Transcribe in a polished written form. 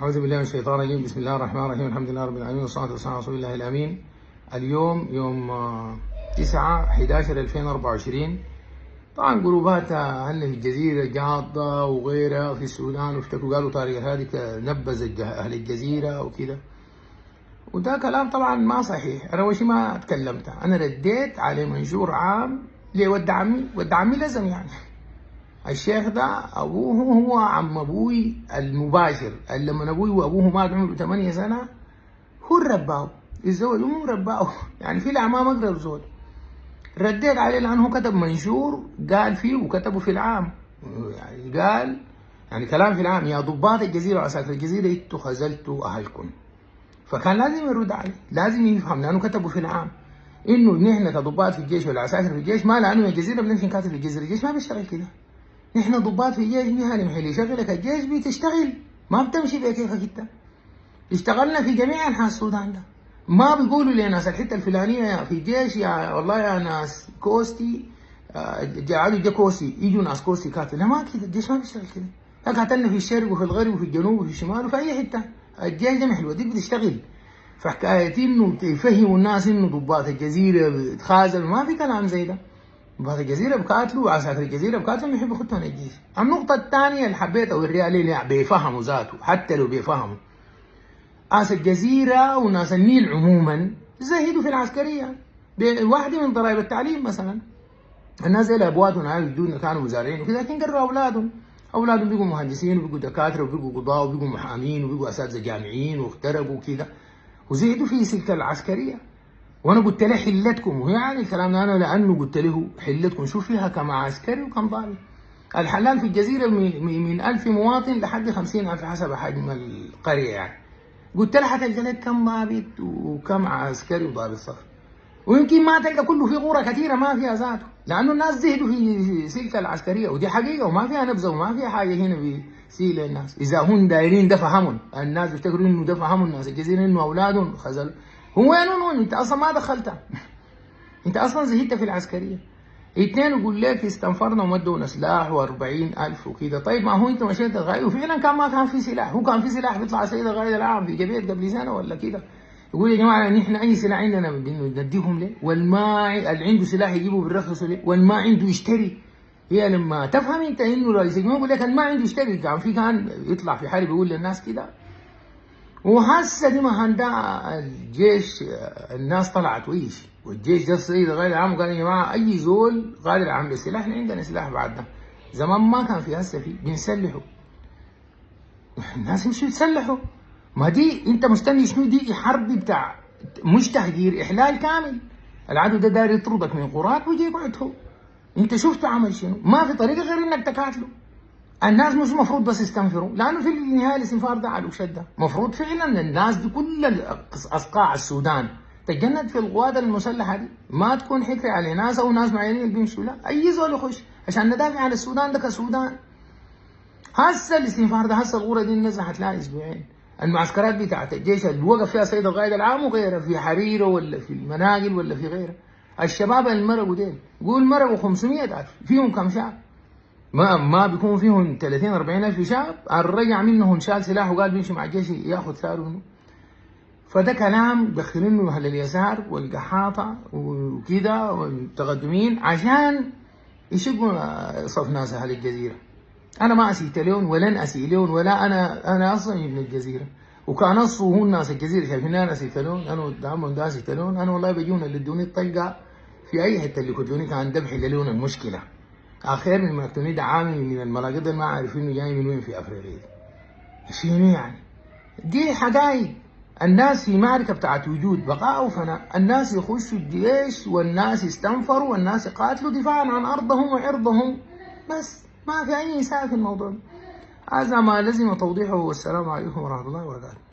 أعوذ بالله من الشيطان الرجيم. بسم الله الرحمن الرحيم. الحمد لله رب العالمين والصلاة والسلام على رسول الله الأمين. اليوم يوم 9/11/2024. طبعا جروبات أهلنا في الجزيرة جاضة وغيرها في السودان وافتكروا قالوا طارق هذيك نبذ أهل الجزيرة وكده، وده كلام طبعا ما صحيح. أنا وشي ما اتكلمت، أنا رديت على منشور عام لود عمي. ود عمي لازم يعني الشيخ ده ابوه هو عم ابوي المباشر، اللي لما ابوي وابوه مات عمره 8 سنه هو رباه، الزوج مو رباه يعني في الاعمام اقدر زول. رديت عليه لانه كتب منشور قال فيه وكتبه في العام، يعني قال يعني كلام في العام: يا ضباط الجزيره وعساكر الجزيره انتوا خذلتوا اهلكم. فكان لازم يرد عليه، لازم يفهم لانه كتبه في العام انه نحن كضباط في الجيش ولا عساكر في الجيش ما لانه الجزيره بنمشي نكاتب في الجزيره، الجيش ما بيشتغل كده. نحن ضباط في الجيش مهني محلي، يشغلك الجيش بتشتغل، ما بتمشي بكيفك انت. اشتغلنا في جميع انحاء السودان ده، ما بيقولوا لناس الحته الفلانيه في الجيش يا والله يا ناس كوستي قعدوا جا كوستي يجوا ناس كوستي كاتل، لا ما كده، الجيش ما بيشتغل كده. قاتلنا في الشرق وفي الغرب وفي الجنوب وفي الشمال وفي اي حته، الجيش ده محلو ديك بتشتغل. فحكايه انه يفهموا الناس انه ضباط الجزيره بتخاذلوا، ما في كلام زي ده. ضباط الجزيرة بقاتلوا وعساكر الجزيرة بقاتلوا يحبوا يخطوا من الجيش. النقطة الثانية اللي حبيت أوريها ليه بيفهموا ذاته، حتى لو بيفهموا ناس الجزيرة وناس النيل عموما زهدوا في العسكرية. واحدة من ضرائب التعليم مثلا، الناس اللي أبواتهم جدودنا كانوا مزارعين وكذا، لكن قرروا أولادهم بقوا مهندسين وبقوا دكاترة وبقوا قضاة وبقوا محامين وبقوا أساتذة جامعيين واخترقوا وكذا، وزهدوا في سلك العسكرية. وانا قلت له حلتكم، ويعني الكلام ده انا لانه قلت له حلتكم، شوف فيها كم عسكري وكم ضابط. الحلال في الجزيره من 1000 مواطن لحد 50,000 حسب حجم القريه يعني. قلت له حتلقى لك كم ضابط وكم عسكري وضابط صف، ويمكن ما تلقى كله في قرى كثيره ما فيها ذاته، لانه الناس زهدوا في سلك العسكريه، ودي حقيقه وما فيها نبذه وما فيها حاجه هنا في سيل الناس. اذا هم دايرين ده فهمهم الناس، بيفتكروا انه ده فهموا الناس الجزيره انه اولادهم خزل. هو وين انت اصلا ما دخلتها انت اصلا زهدت في العسكريه. اثنين يقول لك استنفرنا ومدونا سلاح و40,000 وكده. طيب ما هو انت مشيت الغاية وفعلا كان ما كان في سلاح، هو كان في سلاح بيطلع سيد الغاية العام في جبهة قبل سنه ولا كده يقول يا جماعه نحن اي سلاح عندنا نديهم ليه؟ والما اللي عنده سلاح يجيبه بالرخص ليه؟ والما عنده يشتري. هي لما تفهم انت انه رئيس الجمهوريه يقول لك ما عنده يشتري، كان يطلع في حرب يقول للناس كده. وهسه دي ما هندا الجيش الناس طلعت ويش، والجيش ده السيد غير العام قال يا جماعه اي زول قادر عامل سلاح، احنا عندنا سلاح بعد ده. زمان ما كان في، هسه في بنسلحوا الناس يمشوا يتسلحوا. ما دي انت مستني شنو؟ دي حرب بتاع مش تهجير، احلال كامل. العدو ده داير يطردك من قراك ويجي يقعد هو. انت شفته عمل شنو؟ ما في طريقه غير انك تكاتله. الناس مش مفروض بس يستنفروا، لانه في النهايه الاستنفار ده على شده. مفروض فعلا الناس دي كل اصقاع السودان تتجند في القوات المسلحه دي، ما تكون حكر على ناس او ناس معينين اللي بيمشوا، لا اي زول يخش عشان ندافع عن السودان ده كسودان. هسه الاستنفار ده، هسه الغوره دي نزحت لها اسبوعين. المعسكرات بتاعت الجيش اللي وقف فيها سيد القائد العام وغيرها في حريره ولا في المناقل ولا في غيرها، الشباب اللي مرقوا ديل قول مرقوا 500,000 فيهم كم شعب؟ ما بيكون فيهم 30 40 ألف شعب. الرجع منهم شال سلاح وقال بيمشي مع الجيش ياخذ ثاره منه. فده كلام دخلينه اهل اليسار والقحاطه وكده والمتقدمين عشان يشقوا صف ناس اهل الجزيره. انا ما اسيت لون ولن اسي لون، ولا انا اصلا ابن الجزيره، وكان اصله هو الناس الجزيره شايفين انا اسيت لون، انا قدامهم ده اسيت لون. انا والله بيجونا اللي ادوني الطلقه في اي حته اللي كنتوني كان ذبحي للون المشكله. اخير من مكتوني ده عامل من الملاقط ما عارفين جاي من وين في افريقيا. شنو يعني؟ دي حقائق. الناس في معركه بتاعت وجود بقاء وفناء، الناس يخشوا الجيش والناس يستنفروا والناس يقاتلوا دفاعا عن ارضهم وعرضهم، بس ما في اي اساءه في الموضوع. هذا ما لزم توضيحه، والسلام عليكم ورحمه الله وبركاته.